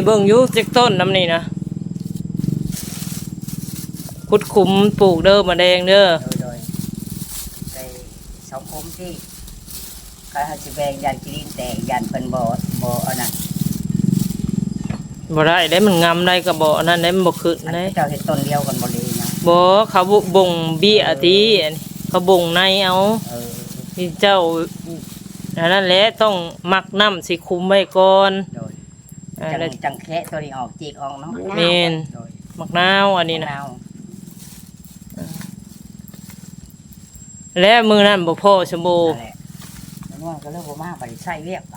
เบิ่งอยู่จักต้นน้ำนี่นะขุดขุมปลูกเด้อมาแดงเด้อโดยไปสองคมที่ก็ให้สิแบ่งยันกินแต่ยันเป็นบ่อันนั้นบ่ได้ได้มันงำได้ก็บ่อันนั้นได้มันบ่ขึ้นได้เจ้าเห็ดต้นเดียวกันบ่เลยนะบ่เขาบ่งเบี้ยติเขาบ่งในเอาที่เจ้าอันนั้นแหละต้องมักน้ำสิคุมไว้ก่อนจังแค่ตัวนี้ออกจีกออกเนาะแม่นมักนาวอันนี้นะและมือนั้นบ่พอชมบูแล้วมันก็เริ่มบ่มาไปใส่เรียกไป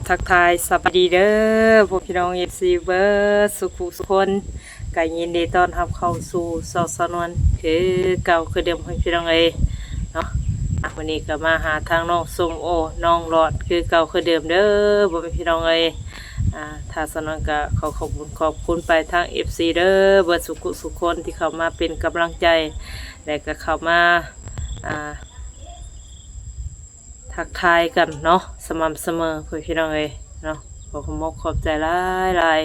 ทักทายสวัสดีเด้อพวกพี่น้อง FC เบอร์สุขุสุคนก็ยินดีต้อนรับเข้าสู่สอสนวนคือเก่าคือเดิมของพี่น้องเนาะวันนี้ก็มาหาทางน้องส้มโอน้องหลอดคือเก่าคือเดิมเด้อบ่เป็นพี่น้องถ้าสนวนก็ขอบคุณไปทาง FC เด้อเบอร์สุขุสุคนที่เข้ามาเป็นกำลังใจและก็เข้ามาทักทายกันเนาะสม่ำเสมอเพื่อพี่น้องเนาะขอบใจหลาย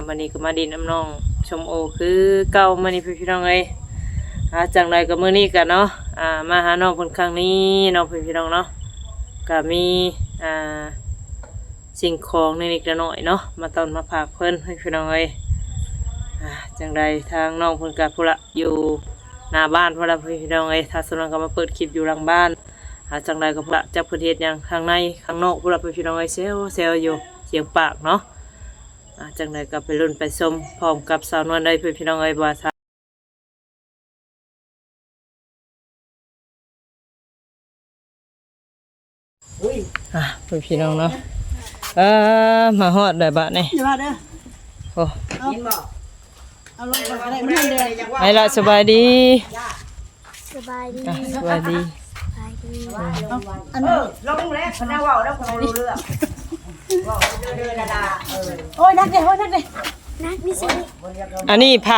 วันนี้ก็มาดินน้ำน้องชมโอคือเก่ามานี่พี่น้องจังไรกับมื้อนี้กันเนาะมาหาน้องคนครั้งนี้น้องพี่น้องเนาะก็มีสิ่งของนิดๆหน่อยเนาะมาตอนมาฝากเพิ่นให้พี่น้องจังไรทางน้องเพิ่นกับพุ่นละอยู่หน้าบ้านพุ่นละพี่น้องถ้าสนองก็มาเปิดคลิปอยู่หลังบ้านจังไรก็พุ่นละจากประเทศยังข้างในข้างนอกพุ่นละพี่น้องเซลอยู่เสียงปากเนาะจังไรก็ไปรุ่นไปชมพร้อมกับสาวนวลได้พี่น้องว่าพี่น้องเนาะมาฮอดได้บะนี่อย่าว่าเด้อโอ้ยินบ่เอาลงไปก็ได้มันเด้อไอ้ละสบายดีสบายดี สบายดีอันนั้นลงแล้วคณะว่าวแล้วคนรู้เรื่องว่าวเด้อดาโอ้ยนักเด้โอ้ยนักเด้นักมิสิอันนี้ผ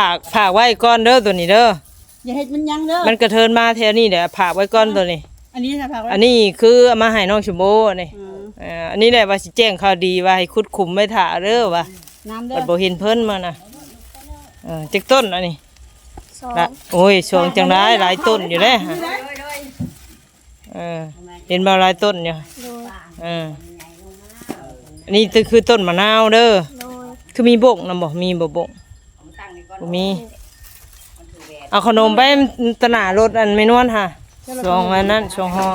ากไว้ก่อนเด้อตัวนี้เด้ออย่าเฮ็ดมันยังเด้อมันกระเทินมาแถวนี้เดี๋ยวผากไว้ก่อนตัวนี้อันนี้นะพาไว้อันนี้คือเอามาให้น้องชมโบนี่อันนี้แหละว่าสิแจ้งข่าวดีว่าให้คุดคุมไม่ถ่าเด้อว่าน้ำเด้อบ่เห็นเพิ่นมานะจักต้นอันนี้2โอ้ยช่วงจังได้หลายต้นอยู่เด้เห็นบ่หลายต้นอยู่อันนี้คือต้นมะนาวเด้อคือมีบ่งนำบ่มีบ่บ่งบ่มีเอาขนมไปตลาดรถอันไม่นวลค่ะช่วงวันนั้นช่วงห่อ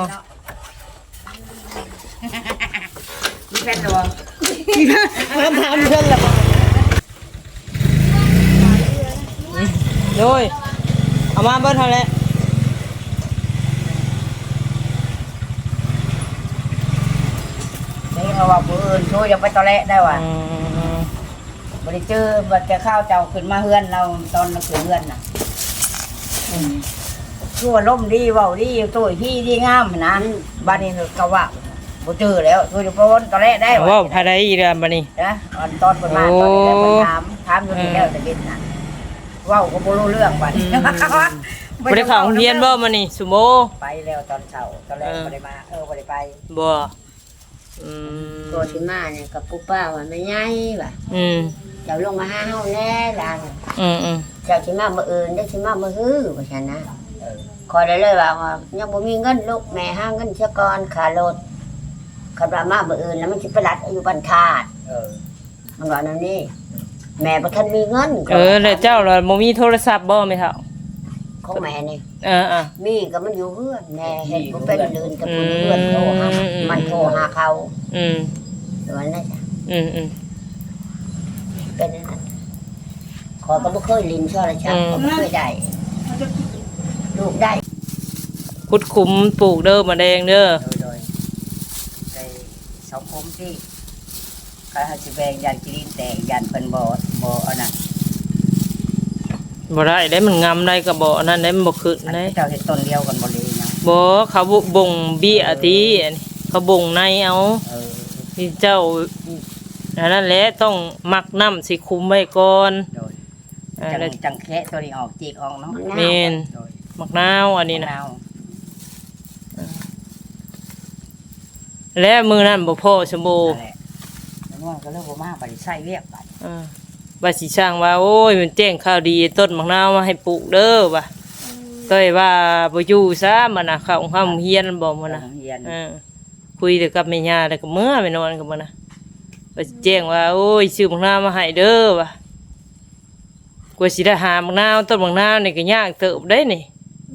มีแฟนตัวมาถามเพิ่นล่ะโดยเอามาเบิ่งเท่าแล้วนี่เขาว่าผู้อื่นช่วยยังไปตอแหลได้ว่ะบ่ได้เจอบัดแต่ข้าวเจ้าขึ้นมาเฮือนเราตอนเราขึ้นเฮือนน่ะชั่วล่มดีเว้าดีตัวที่ดีงามนะบ้านนี้ก็ว่าบ่เจอแล้วช่วยอยู่พ้นตอแหลได้ว่าภายในอีกแล้วบัดนี้นะตอนเพิ่นมาตอนนี้เพิ่นถามอยู่นี่แล้วแต่เด็ดน่ะเว้าก็บ่รู้เรื่องบัดนี้บ่ได้เข้าโรงเรียนบ่มื้อนี้สุโมไปแล้วตอนเช้าตอนแรกบ่ได้มาบ่ได้ไปบ่ตัวสิมาเนี่ยกับปู่ป้าว่าไม่ใหญ่ว่ะเจ้าลงมาหาเฮาแน่ล่ะเจ้าสิมามื้ออื่นได้สิมามื้อฮื้อว่าซั่นนะขอได้เลยว่ายังบ่มีเงินลูกแม่หาเงินเสียก่อนค่ารถคันว่ามามื้ออื่นแล้วมันสิไปรัดอยู่บ้านธาตุมันว่านั่นนี่แม่บ่ทันมีเงินแล้วเจ้าล่ะบ่มีโทรศัพท์บ่แม่เฒ่าของแม่นี่มีก็มันอยู่เฮือนแม่เฮ็ดบ่เป็นเดินกับเพื่อนโทรหามันโทรหาเขาตัวนั้นจ้ะเป็นนั่นขอก็บ่เคยลิ้นช่อละชักก็บ่เคยได้ลูกได้ขุดขุมปลูกเด้อมาแดงเด้อโดยไปสองคมที่ก็ให้สิแบ่งยันกินแต่ยันเพิ่นบ่อันนั้นบ่ได้ได้มันงำได้ก็บ่อันนั้นได้มันบ่ขึ้นได้เจ้าเฮ็ดต้นเดียวกันบ่เลยนะบ่เขาบ่งเบี้ยติเขาบ่งในเอาที่เจ้า อันนั้นแหละต้องมักน้ำสิคุมไว้ก่อน โดย แล้ว จังแคะตัวนี้ออกจีกออกเนาะ แม่น โดย มักนาวอันนี้นะ มาว และมือนั้นบ่พ่อสมบู นั่นแหละแล้วมันก็เริ่มบ่มาบัดนี้ใส่เรียกบัด ว่าสิช่างว่าโอ้ยมันแจ้งข่าวดีต้นมักนาวมาให้ปลูกเด้อว่ะต้อยว่าบ่อยู่ซะมันน่ะเข้าห้องเฮียนบ่มันน่ะ เฮียน คุยแต่กับแม่ย่าแล้วก็เมื่อไปนอนกับมันน่ะว่าสิแจ้งว่าโอ้ยซื้อมักนาวมาให้เด้อว่ะกว่าสิได้หามักนาวต้นมักนาวนี่ก็ยากเติบได้นี่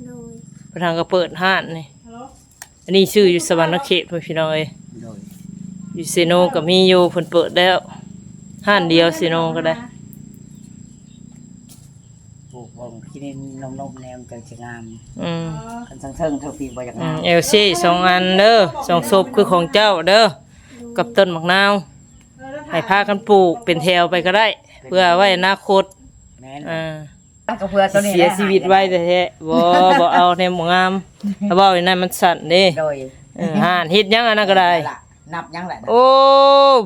โดย พระทางก็เปิดห้านนี่อันนี้ชื่ออยู่สวรรณเขตพ่อพี่น้องเอ้ย โดย อยู่เซโนก็มีอยู่เพิ่นเปิดแล้วห้านเดียวเซโนก็ได้ ปลูกบ่กินนมๆแนวจังสิงาม อืม คันทั้งเทิงเท่าปีบ่อยากงาม เอลซี2อันเด้อ2ศพคือของเจ้าเด้อกับต้นมะนาวให้พากันปลูกเป็นแถวไปก็ได้ เพื่อไว้อนาคต แม่น อ่า ก็เพื่อตัวนี้ เสียชีวิตไว้แท้ๆบ่เอาในหมู่งามถ้าบ่อย่างนั้นมันสั่นเด้ โดย ห่านเฮ็ดหยังอันนั้นก็ได้ นับยังแหละ โอ้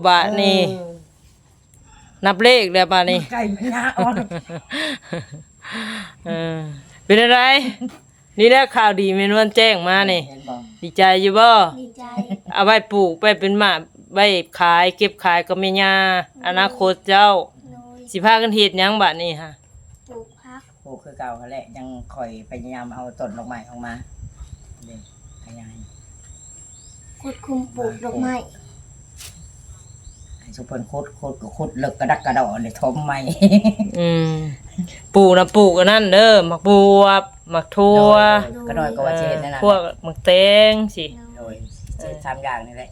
บาดนี้นับเลขแล้วบาดนี้ ไก่ไม่น่าอ่อน เป็นอะไร นี่แหละข่าวดีเมนวันแจ้งมานี่ เห็นบ่ ดีใจอยู่บ่ ดีใจ เอาไว้ปลูกไปเป็นหมาไว้ขายเก็บขายก็ไม่ยาอนาคตเจ้า โดย สิพากันเฮ็ดหยังบัดนี้ฮะ ปลูกพัก ปลูกคือเก่าเขาแหละยังคอยพยายามเอาต้นดอกไม้ออกมาเด้ขยาย ขุดคุมปลูกดอกไม้ ให้สุเพิ่นขุดก็ขุดเลิกกระดักกระดอเลยทมใหม่ อืมปลูกนะปลูกอันนั้นเด้อหมักบวบหมักทั่ว ก็น้อยก็ว่าสิเฮ็ดนั่นน่ะ พวกหมักแตงสิ โดยเจ็ด3อย่างนี่แหละ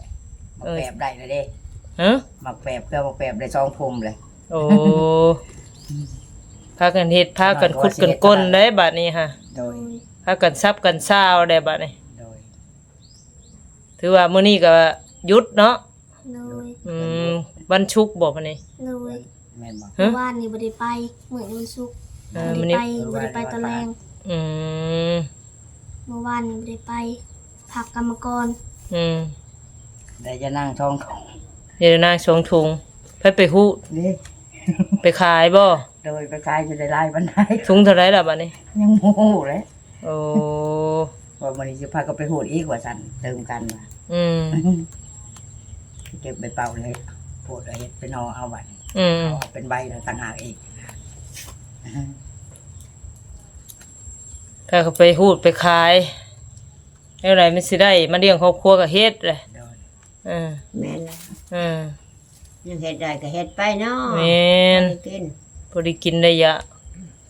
มาแปบได้เลยเด้ ฮะ มาแปบเพื่อมาแปบได้2ภูมิเลย โอ้พากันเฮ็ดพากันขุดกันก้นได้บัดนี้ฮะ โดย พากันซับกันซ่าวได้บัดนี้ โดย ถือว่ามื้อนี้ก็หยุดเนาะ โดย วันชุกร์บ่บัดนี้ โดย แม่นบ่ เมื่อวานนี่บ่ได้ไปเหมือนวันศุกร์ มื้ บ่ อ ได้ นี้ ไปบ่ได้ไปตอนแรง อืม เมื่อวานนี่บ่ได้ไปพักกรรมกร อืม ได้จะนั่งท้องของ เดี๋ยวนางสองถุงไปฮู้ นี่ ไปขายบ่ โดยไปขายอยู่ในไร่บันได ถุงเท่าไหร่ล่ะบัดนี้ ยังโมูเลย โอ้ ว่ามันจะพาก็ไปหูดอีกว่าสันเติมกันว่ะ อืม เก็บไปเป่าเลยพูดอะไรไปนอเอาบัตร อืม เอาเป็นใบแล้วต่างหากอีก ถ้าเขาไปฮูดไปขายแล้วไรมันสิได้มาเลี้ยงครอบครัวก็เฮ็ดเลย โดย อืม แม่นแล้ว อืม ยังเฮ็ดได้ก็เฮ็ดไปเนาะ แม่น ไปกิน บ่ได้กินได้ยะ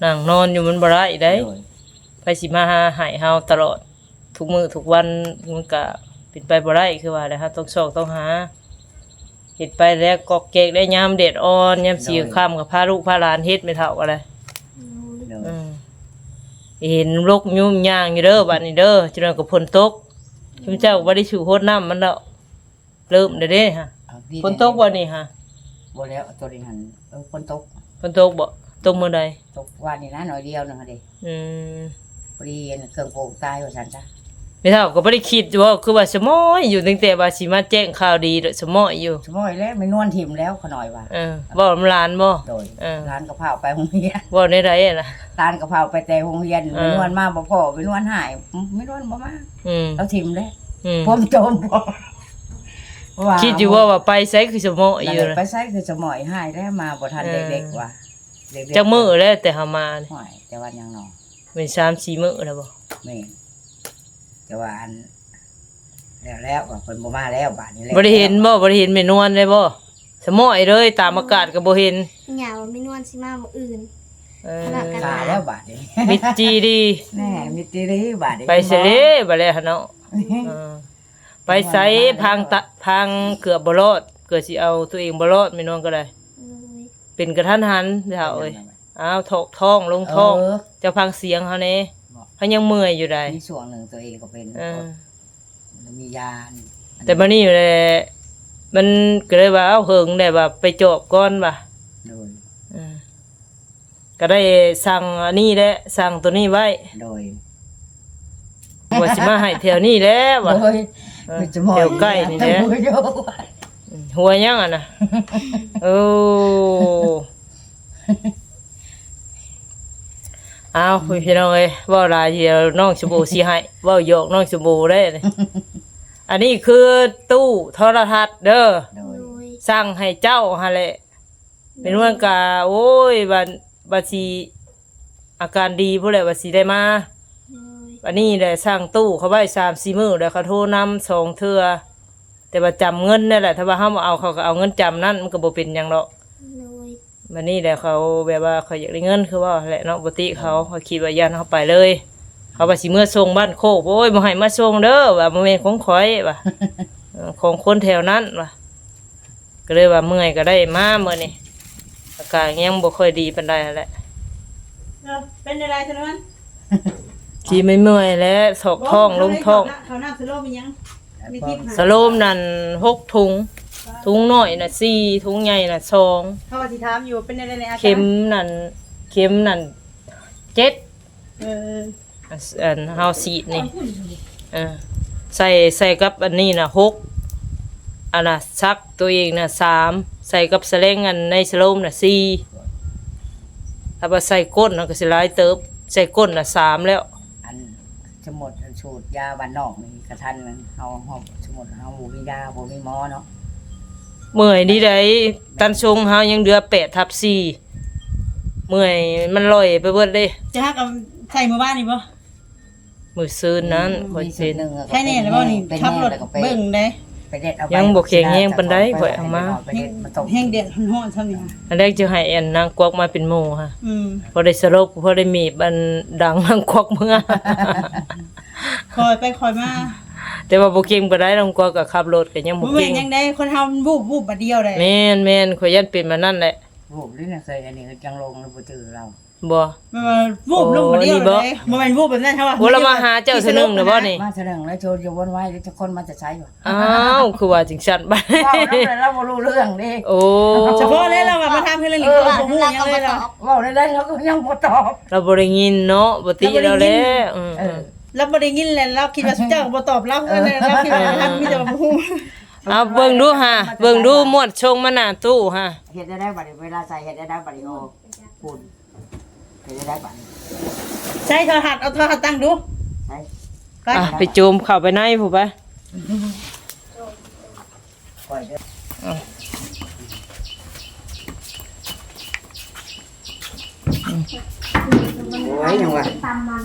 นั่งนอนอยู่มันบ่ได้ได้ โดย ไปสิมาหาให้เฮาตลอด ทุกมื้อทุกวันมันก็เป็นไปบ่ได้คือว่าแหละฮะต้องซอกต้องหาเฮ็ดไปแล้วกอกเกกได้ยามแดดอ่อนยามสีค่ำก็พาลูกพาหลานเฮ็ดไม่เท่ากันเลย โดย เห็นลกยุ่มย่างอยู่เด้อบัดนี้เด้อจนว่าก็ฝนตกชุมเจ้าบ่ได้สู่โหดน้ำมันแล้วเริ่มเด้ฮะ เอาดี ฝนตกบ่นี่ฮะ บ่แล้วตัวนี้หันฝนตก ฝนตกบ่ตกมื้อใด ตกวันนี้นะหน่อยเดียวนึงค่ะเด็ อืม พอดีเครื่องปลูกตายว่าสันจ้ะ ไม่เท่าก็บ่ได้คิดว่าคือว่าสมอยอยู่ตั้งแต่ว่าสิมาแจ้งข่าวดีเด้อสมอยอยู่ สมอยแล้วไม่นวลถิ่มแล้วขน่อยว่า บ่ลำลานบ่ โดย เออ ร้านกะเพราไปโรงเรียน บ่ในใดอะนะ ร้านกะเพราไปแต่โรงเรียน เออ ไม่นวลมาบ่พ่อไม่นวลหายไม่นวลบ่มา อืม เราถิ่มแล้ว อืม ผมโจมบ่ว่า คิดอยู่ว่าไปไสคือสมอยอยู่ นั่นแหละ นะ ไปใช้คือสมอยหายได้มาบ่ทัน เออ เด็กๆว่ะเด็กๆ จักมื้อแล้วแต่เฮามานี่ ห่วยแต่ว่ายังนอน เป็น3-4มื้อแล้วบ่ แม่นแต่ว่าอันแล้วว่าเพิ่นบ่มาแล้วบาดนี้แล้ว บ่ได้เห็นแม่นวลเลยบ่สมอยเลยตามอากาศก็บ่เห็น หยาว่าไม่นวลสิมามื้ออื่น เออ ขนาดกัน ขาแล้วบาดนี้ มิตรจีดี แน่มิตรีบาดนี้ ไปเสยเด้บ่แล้วเนาะเออไปไสพังเกือบบ่รอดเกือบสิเอาตัวเองบ่รอดแม่นวลก็ได้ โดย เป็นกระทันหันเฒ่าเอ้ยอ้าวถกท้องลงท้อง เออ จะพังเสียงเขาแน่เขายังเมื่อยอยู่ได้ มีส่วนหนึ่งตัวเองก็เป็น เออ มียา แต่บัดนี้แหละมันก็เลยว่าเอาเหิงได้ว่าไปจอบก่อนว่ะ โดย เออก็ได้สั่งอันนี้แหละสั่งตัวนี้ไว้ โดย ว่าสิมาให้แถวนี้แหล้วว่ะ โดย เออ มีจะมอย แถวใกล้นี่แหละ แต่บ่อยู่ อ หัวยังอ่ะนะโอ้เอาพี่น้องเอ้ยเว้าหลายเดียวน้องสบู่สิให้เว้าหยอกน้องสบู่ได้เลยอันนี้คือตู้โทรทัศน์เด้อ โดย โดย สั่งให้เจ้าหั่นแหละเป็นวันกาโอ้ยบัดสิอาการดีพุ่นแหละบัดสิได้มา โดย วันนี้ได้สร้างตู้เขาไว้3-4 มื้อแล้วเขาโทรนำ2เทื่อแต่ว่าจำเงินนั่นแหละถ้าว่าเฮาบ่เอาเขาก็เอาเงินจำนั่นมันก็บ่เป็นหยังดอก โดย วันนี้แหละเขาแบบว่าเขาอยากได้เงินคือว่าแหละเนาะปกติเขาคิดว่ายันเขาไปเลย เขาว่าสิเมื่อส่งบ้านโคกโอ้ยบ่ให้มาส่งเด้อว่าบ่แม่นของข่อยว่า ของคนแถวนั้นว่าก็เลยว่าเมื่อยก็ได้มามื้อนี้อาการยังบ่ค่อยดีปานใดแหละ เป็นอะไรซะนั้น สิไม่เมื่อยแล้วศอกท้องลงท้อง เขาหน้าสโลมียังมีทิพย์ สโลมนั่น6 ถุงถุงน้อยน่ะ4ถุงใหญ่น่ะ2 เขาว่าสิถามอยู่เป็นอะไรในอาการ เข็มนั่น7 เออ อันเฮาฉีดนี่ใส่กับอันนี้น่ะ6อันน่ะซักตัวเองน่ะ3ใส่กับแสลงอันในสโลมน่ะ4ถ้าว่าใส่ก้นน่ะก็สิหลายเติบใส่ก้นน่ะ3แล้ว อันสมุดสูตรยาบ้านนอกนี่กระทันมันเฮาสมุดเฮาบ่มียาบ่มีหมอเนาะ เมื่อยดีได้ตันทรงเฮายังเหลือ8/4เมื่อยมันลอยไปเบิดเด้ จะฮักเอาใส่หมู่บ้านนี่บ่ มื้อซืนนั้นข่อยเป็น แค่นี้แล้วบ่นี่ขับรถเบิ่งได้ ไปเด็ดเอาไป ยังบ่แข็งแรงปานใดข่อยเอามา ไปเด็ดมาต้ม แห้งเดือดร้อนๆซั่นนี่ค่ะ อันแรกจะให้อันนางกวักมาเป็นหมู่ค่ะ พอได้สลบพอได้มีบันดังนางกวักเมื่อ คอยไปคอยมา แต่ว่าบ่เก่งบ่ได้นางกวักก็ขับรถก็ยังบ่ บ่แม่ เก่ง นยังได้คนเฮามันวูบบัดเดียวได้ แม่นข่อยยันเป็นมานั่นแหละ รูปนี่น่ะใส่อันนี้ก็จังลงแล้วบ่จือเรา บ่ มันว่าวูบลงบัดเดียวเลยบ่แม่นวูบแบบนั้นเฮาว่า โอ้เรามาหาเจ้าเทื่อนึงเด้อบ่นี่ มาแสดงแล้วโชว์อยู่วนไว้แล้วจะคนมาจะใช้อยู่ อ้าวคือว่าจังซั่นบัด เว้าแล้วเราบ่รู้เรื่องดิ โอ้ เฉพาะแล้วเราว่ามาทำให้เรื่องนี้เขาบ่ฮู้หยังเลยเรา เว้าได้เราก็ยังบ่ตอบ เราบ่ได้ยินเนาะบ่ติเราแหล้วอือ เราบ่ได้ยินแล้วเราคิดว่าเจ้าบ่ตอบเราเราคิดว่าทำมีแต่บ่ฮู้ เอาเบิ่งดูฮะเบิ่งดูหมวดชงมาหน้าตู้ฮะ เฮ็ดได้บัดนี้เวลาใส่เฮ็ดได้บัดนี้โอ้พูดเฮ็ดได้บัดนี้ ใช้โทรทัศน์เอาโทรทัศน์ตั้งดู ใช่ ไป ไปโจมเข้าไปในผู้ไป ปล่อยเด้อโอ้ยยังวะ ตามมัน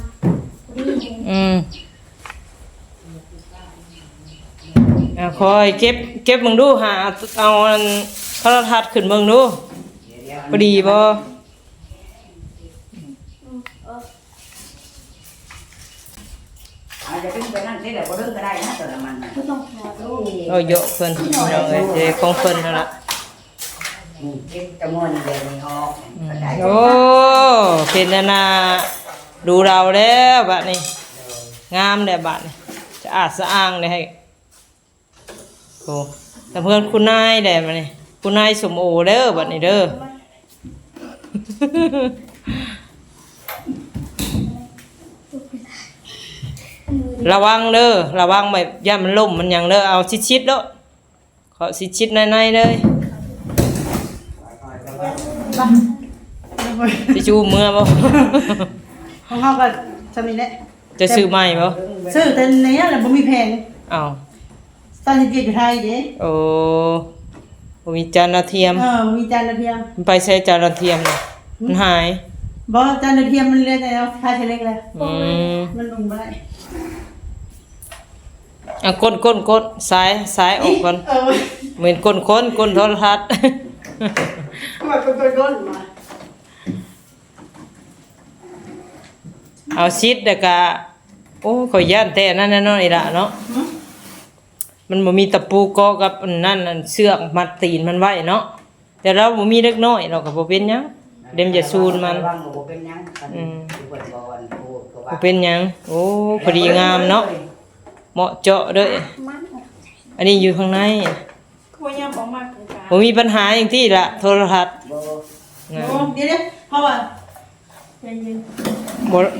คอยเก็บมึงดูหาเอาอันโทรทัศน์ขึ้นมึงดูพอดีบ่ อาจจะเป็นไปนั่นสิเดี๋ยวบ่ดึงก็ได้นะตัวละมันน่ะ ก็ต้องขอโทษ เอาเยอะเพิ่นพี่น้องเอ้ยเจ้ของเพิ่นนั่นล่ะ เก็บจำนวนเดียวนี่ออกก็ได้ โอ้เป็นอันน่ะดูเราแล้วบัดนี้งามแล้วบัดนี้สะอาดสะอ้างเลยให้โอ้แต่เพิ่นคุณนายแหละบัดนี้คุณนายสมโอเด้อบัดนี้เด้อ ระวังเด้อระวังแบบย่ามันล่มมันหยังเด้อเอาชิดๆเด้อขอชิดๆในๆเลยสิจูเมื่อบ่ ของเฮาก็ซำนี้แหละ จะซื้อใหม่บ่ ซื้อแต่ในนั้นแหละบ่มีแพง อ้าว ตอนเด็กๆอยู่ไทยเด้ โอ้บ่มีจานดาวเทียม บ่มีจานดาวเทียม มันไปใช้จานดาวเทียมน่ะมันหาย บ่จานดาวเทียมมันเหลือแต่เอาค่าเทเล็กแล้ว มันลงบ่ได้ อ่ะกดซ้ายออกก่อนเหมือนก้นโทรทัศน์ มาก้นมา เอาชิดแล้วก็โอ้ขอยย่านแต่นั่นน่ะเนาะอีหล่ะเนาะมันบ่มีตะปูเกาะกับอันนั่นอันเชือกมัดตีนมันไว้เนาะแต่เราบ่มีเล็กน้อยเราก็บ่เป็นหยังเดี๋ยวมันจะซูนมัน ระวังบ่เป็นหยังอยู่บนบ่อนโอ้ก็ว่า บ่เป็นหยังโอ้พอดีงามเนาะเหมาะเจาะเด้ออันนี้อยู่ข้างใน คุยยังบ่มากกลาง บ่มีปัญหาอย่างที่ล่ะโทรทัศน์ บ่ นะ โอ้เดี๋ยวเพราะว่าใจเย็น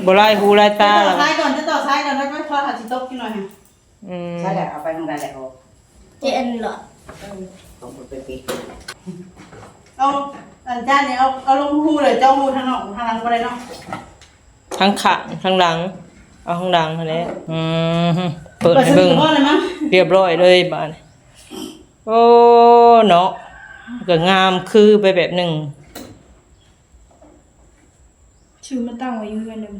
บ่ลายหูลายตา ต่ หร อ อก ซ้ายก่อนจะต่อซ้ายก่อนแล้วก็ทอดหัดสิตกกินหน่อยฮะ อืม ใช่แหละเอาไปทางใดแหละโอ้ เจนเหรอ ต้องไปปิด เอาอันจานนี่เอาลงหูเลยเจ้าหูทางนอกทางหลังบ่ได้เนาะ ทั้งข้างทั้งหลังเอาข้างหลังอันนี้เปิดให้เบิ่ง บ่เลยมั้ง เรียบร้อยเลยบ้านโอ้เนาะก็งามคือไปแบบหนึง ชื่อมันตั้งไว้อยู่กันนึง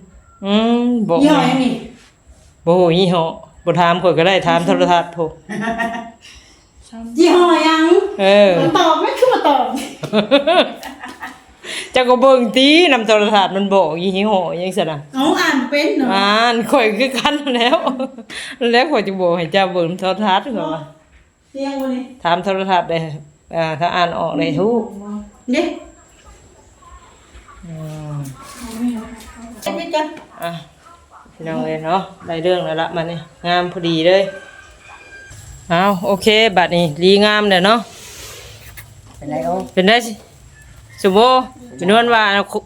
บอก ยี่ห้อยังนี่ บ่ฮู้ยี่ห้อบ่ถามข่อยก็ได้ถามโทรทัศน์โพ ยี่ห้อยัง มันตอบไม่คือมาตอบ เจ้าก็เบิ่งตินำโทรทัศน์มันบอกยี่ห้อจังซั่นน่ะ เอาอ่านเป็นเนาะ อ่านข่อยคือกันแล้ว แล้วข่อยจะบอกให้เจ้าเบิ่งโทรทัศน์ก่อนว่า เรียงบ่นี่ ถามโทรทัศน์ได้ถ้าอ่านออกได้ฮู้ เด้เช็ดกัน อ่ะพี่น้องเอ้ยเนาะได้เรื่องแล้วละมันนี่งามพอดีเลยเอาโอเคบัดนี้ดีงามแล้วเนาะ เป็นไรโอ้ เป็นได้สิสมโบเป็นนวลว่า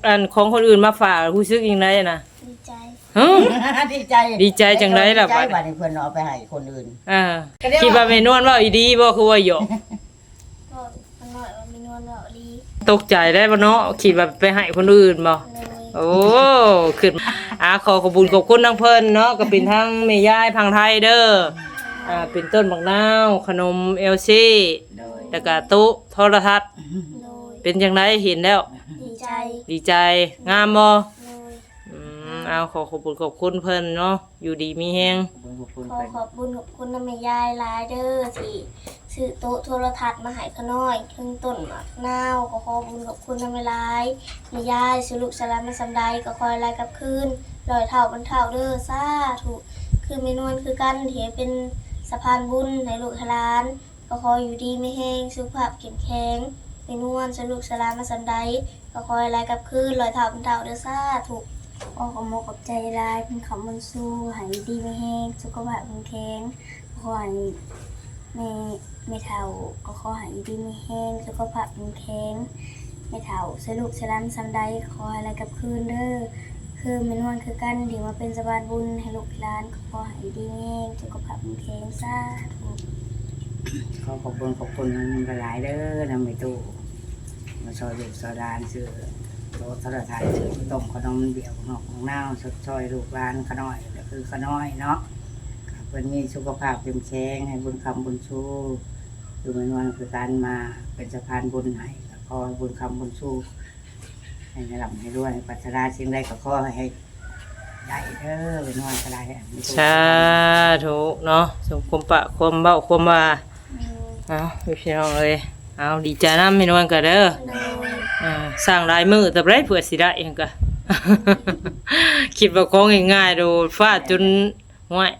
อันของคนอื่นมาฝากรู้สึกยังไงน่ะ ดีใจ ฮะ ดีใจ ดีใจจังไดล่ะ ดีใจ บัด บัดนี้เพิ่นเอาไปให้คนอื่น คิดว่าแม่นวลว่าอีดีบ่คือว่าหยอก ก็มันหน่อยว่ามีนวลว่าดี ตกใจได้บ่เนาะคิดว่าไปให้คนอื่นบ่ เลย โอ้ขึ้นขอขอบคุณขอบคุณทั้งเพิ่นเนาะก็เป็นทั้งแม่ยายพังไทยเด้อเป็นต้นบักนาวขนมเอลซี่แล้วก็ตุ๊โทรทัศน์ เลย เป็นจังไดเห็นแล้ว ดีใจ ดีใจงามบ่ เลย ขอขอบคุณขอบคุณเพิ่นเนาะอยู่ดีมีแฮง ขอบคุณน้ำแม่ยายหลายเด้อที่ซื้อโต๊ะโทรทัศน์มาให้ขน้อยครึ่งต้นหมากนาวก็ขอบคุณน้ำแม่ยายแม่ยายสรุปสลับมาสำใดก็คอยรายกับคืนลอยเท่าบรรเท่าเด้อสาธุคือเมนวนคือกันที่ให้เป็นสะพานบุญให้ลูกหลานก็ขออยู่ดีไม่แห้งสุขภาพเข้มแข็งเมนวนสรุปสลับมาสำใดก็คอยรายกับคืนลอยเท่าบรรเท่าเด้อสาธุขอโมกับใจรายเป็นคำมันสู้ให้ดีไม่แห้งสุขภาพเข้มแข็งขอให้ไม่เท่าก็ขอให้ดีไม่แห้งสุขภาพเข้มแข็งไม่เท่าสรุปสลับสำใดขอให้รายกับคืนเด้อ คือเมนวนคือกันที่มาเป็นสะพานบุญให้ลูกหลานขอให้ดีแห้งสุขภาพแข็งซ่าถูก ขอบคุณมันหลายเด้อนำไปตู้มาซอยลูกซอยหลานซื้อโต๊ะโทรทัศน์ซื้อต้มขนมเดี่ยวของนอกของนาวสดซอยลูกหลานขน้อยก็คือขน้อยเนาะเพิ่นมีสุขภาพเข้มแข็งให้บุญคำบุญชูคือเมนวันคือการมาเป็นสะพานบุญให้ขอบุญคำบุญชูให้หลับให้ด้วยปรารถนาสิ่งใดก็ขอให้ได้เด้อเป็นวันก็ได้ สาธุเนาะสมความปะความเบ้าความว่าพี่น้องเอ้ยเอาดีใจนำแม่นวลก็เด้อสร้างลายมือแต่บ่ได้เพื่อสิได้เองก็ คิดว่าของง่ายๆโดดฟาดจนห้วย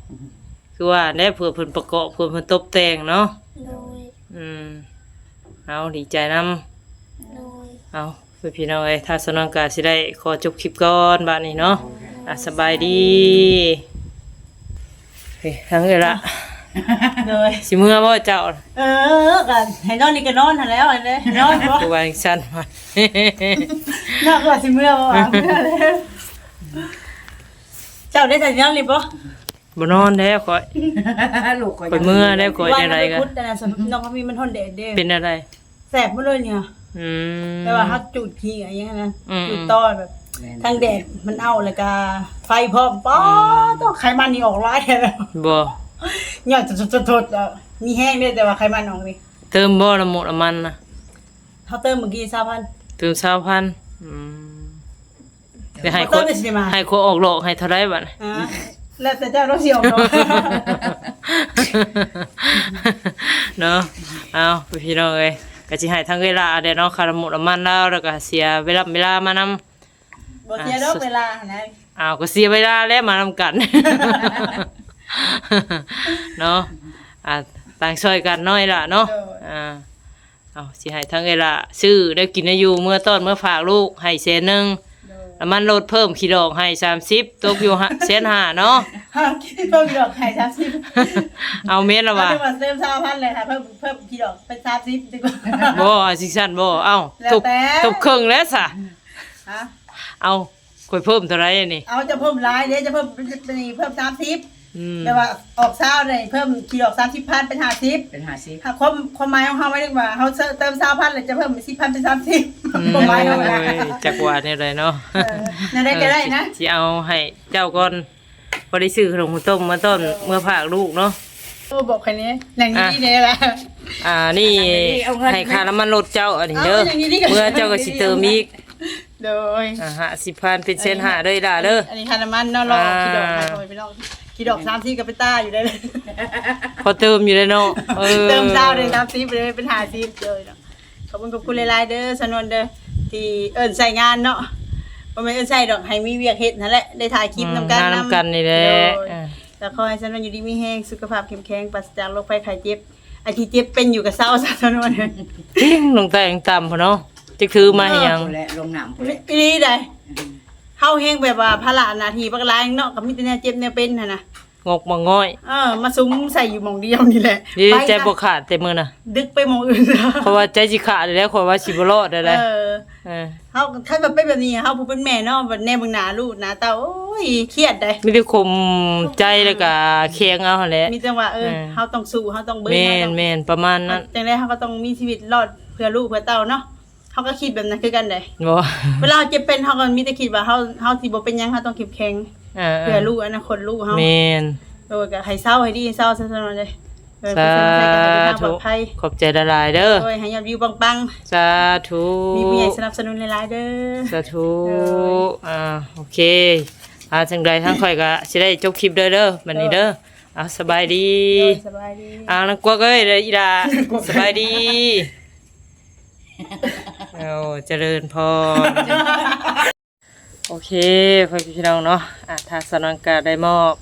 คือว่าได้เพื่อเพิ่นประกอบเพื่อเพิ่นตกแต่งเนาะ โดย เอาดีใจนำ โดย เอาพี่น้องเอ้ยถ้าสนองกาสิได้ขอจบคลิปก่อนบัดนี้เนาะสบายดีเฮ้ยทั้งเอ้ยละ เลย สิเมื่อบ่เจ้า กันให้นอนนี่ก็นอนหั่นแล้วอันนี้นอนบ่ ตัววางสั้นมา นอนก็สิเมื่อบ่วางเมื่อแล้วเจ้าได้แต่ยังนี่บ่ บ่นอนแล้วข่อย ลูก ข่อยเมื่อแล้วข่อยได้ไรกัน พุทธนะน้องก็มีมันทนแดดเด้ เป็นอะไร แสบหมดเลยเนี่ย แต่ว่าถ้าจุดขี้อะไรอย่างเงี้ยนะจุดต้อนแบบทางแดดมันเอาแล้วก็ไฟพร้อมป๊อต้องไขมันนี่ออกร้ายแล้ว บ่ เนี่ยจดมีแห้งด้วยแต่ว่าไขมันออกนี่ เติมบ่ละหมดละมันนะ เขาเติมเมื่อกี้3,000 เติม20,000ไปให้ค เติ น มได้สิมา ให้คนออกหลอกให้เท่าไรบัด แล้วแต่เจ้าต้องเสียวเนาะ เนาะเอาพี่น้องเอ้ยก็สิให้ทั้งเวลาเด้เนาะคาราหมดละมันแล้วก็เสียเวลามานำ บ่เสียดอกเวลานะ ก็เสียเวลาแล้วมานำกัน เนาะต่างช่วยกันหน้อยล่ะเนาะเอาสิให้ทั้งเวลาซื้อได้กินได้อยู่เมื่อต้นเมื่อฝากลูกให้100,000แล้วมันลดเพิ่มขี้ดอกให้30ตกอยู่150,000เนาะ คิดเพิ่มดอกให้30 เอาเม็ดละว่า เอาเติม3,000เลยค่ะเพิ่มกี่ดอกเป็น30ดีกว่า บ่สิซั่นบ่เอ้า แล้ว ตบ แต่ ตบครึ่งแล้วซะ ฮะ เอาค่อยเพิ่มเท่าไหร่อันนี้ เอาจะเพิ่มหลายเดี๋ยวจะเพิ่ม30 แต่ว่าออกเช้าเลยเพิ่มขี่ออก30,000เป็น50เป็น50ค่ะความหมายของเฮาไม่ได้ว่าเฮาเติม20,000แล้วจะเพิ่ม10,000เป็น30ความหมายของมัน จักว่าเนี่ยเลยเนาะ นั่นได้ก็ได้นะ สิเอาให้เจ้าก่อนบ่ได้ซื้อขนมต้มมาต้นเมื่อฝากลูกเนาะ โอ้บอกแค่นี้อย่างนี้นี่แหละ นี่ให้ค่าน้ำมันรถเจ้าอันนี้เด้อเมื่อเจ้าก็สิเติมอีก โดย50,000เป็นเส้น5เด้อล่ะเด้อ อันนี้ค่าน้ำมันเนาะรอกี่ดอกให้พ่อไปน้องกี่ดอก30กับไปต้าอยู่ได้เลย พอเติมอยู่เลยเนาะ เติมเช้าเลย30ไปเลยเป็น50เลยเนาะขอบคุณหลายๆเด้อสนวนเด้อที่ใส่งานเนาะบ่แม่นใส่ดอกให้มีเวียกเฮ็ดนั่นแหละได้ถ่ายคลิปนำกัน นำกันนี่แหละ แล้วขอให้สนวนอยู่ดีมีแรงสุขภาพเข้มแข็งปราศจากโรคภัยไข้เจ็บไอ้ที่เจ็บเป็นอยู่กับเศร้าซะสนวน จริงลงแต่งต่ำพุ่นเนาะจะคือมาให้หยัง และลงน้ำ อีนี่ได้เฮาแฮงแบบว่าภาระหน้าที่บักหลายเนาะก็มีแต่แนวเจ็บแนวเป็นหั่นน่ะ งกมาง่อย มาซุ้มใส่อยู่หม่องเดียวนี่แหละ นี่ ไป ใจ นะ บ่ขาดแต่มื้อน่ะ ดึกไปหม่องอื่น เพราะว่าใจสิขาดแล้วข่อยว่าสิบ่รอดได้แล้วเออ เฮาถ้าแบบเป็นแบบนี้เฮาผู้เป็นแม่เนาะแบบแน่เบิ่งหน้าลูกหน้าเต้าโอ้ยเครียดได้ มีแต่ข่มใจแล้วก็เคียงเอาหั่นแหละ มีจังว่าเฮาต้องสู้เฮาต้องเบิ่ง แม่นประมาณนั้น จังได๋เฮาก็ต้องมีชีวิตรอดเพื่อลูกเพื่อเต้าเนาะเฮาก็คิดแบบนั้นคือกันได้ บ่ เวลาเจ็บเป็นเฮาก็มีแต่คิดว่าเฮาสิบ่เป็นหยังเฮาต้องเข้มแข็งเพื่อลูกอนาคตลูกเฮา แม่น โดยก็ให้เศร้าให้ดีเศร้าซะซั่นเลย สา ธุ ธุขอบใจหลายๆเด้อ โดยให้ยอดวิวปัง สาธุ ๆมีผู้ใหญ่สนับสนุนหลายๆเด้อ สาธุโอเคจังใดทั้งข่อยก็สิได้จบคลิปเด้อบัดนี้เด้อสบายดี สบายดี นักกวักเอ้ยเด้ออีดาสบายดีเจริญพรโอเคพี่น้องเนาะทางสนองก็ได้มอบ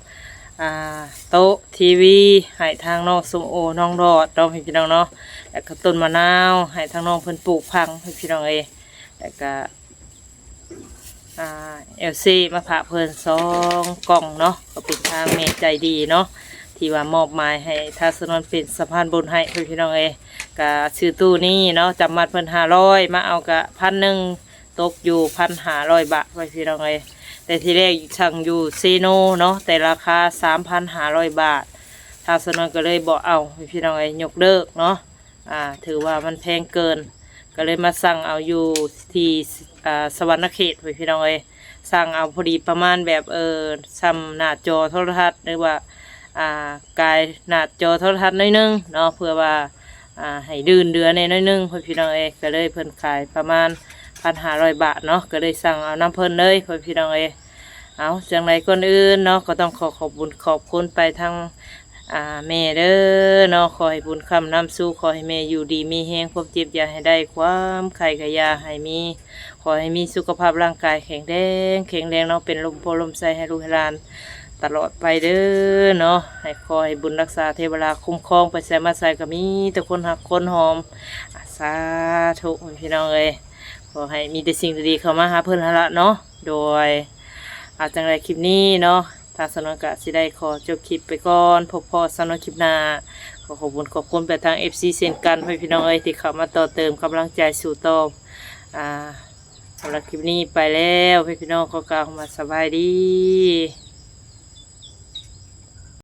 โต๊ะทีวีให้ทางน้องสมโอน้องรอดน้องพี่น้องเนาะแล้วก็ต้นมะนาวให้ทางน้องเพิ่นปลูกพังพี่น้องแล้วก็LC มาฝากเพิ่น2กล่องเนาะก็เป็นทางเมตใจดีเนาะที่ว่ามอบหมายให้ทางสนองเป็นสะพานบุญให้พี่น้องก็ซื้อตู้นี้เนาะจำมัดเพิ่น500มาเอากะ1,000ตกอยู่ 1,500 บาทพี่น้องแต่ที่แรกสั่งอยู่เซโนเนาะแต่ราคา 3,500 บาททางสนวนก็เลยบอกเอาพี่น้องยกเลิกเนาะถือว่ามันแพงเกินก็เลยมาสั่งเอาอยู่ที่สวรรณเขตพี่น้องสั่งเอาพอดีประมาณแบบซ้ำหน้าจอโทรทัศน์หรือว่ากายหน้าจอโทรทัศน์น้อยนึงเนาะเพื่อว่าให้ดื่นเดือในน้อยนึงพี่น้องก็เลยเพิ่นขายประมาณ1,500 บาทเนาะก็เลยสั่งเอาน้ำเพิ่นเลยพี่น้องเอาจังไรคนอื่นเนาะก็ต้องขอบบุญขอบคุณไปทางแม่เด้อเนาะขอให้บุญคำนำสู้ขอให้แม่อยู่ดีมีแห้งความเจ็บอย่าให้ได้ความไข้กะยาให้มีขอให้มีสุขภาพร่างกายแข็งแรงเนาะเป็นลมโพลมใสให้ลูกให้หลานตลอดไปเด้อเนาะให้ขอให้บุญรักษาเทวราคุ้มครองไปใส่มาใส่ก็มีแต่คนหักคนหอมสาธุพี่น้องขอให้มีแต่สิ่งดีๆเข้ามาหาเพื่อนละเนาะโดยจังไรคลิปนี้เนาะทางสนองกะสิได้ขอจบคลิปไปก่อนพบพอสนองคลิปหน้าขอขอบคุณไปทาง FC เช่นกันพี่น้องที่เข้ามาต่อเติมกำลังใจสู่ต่อสำหรับคลิปนี้ไปแล้วพี่น้องขอกล่าวมาสบายดี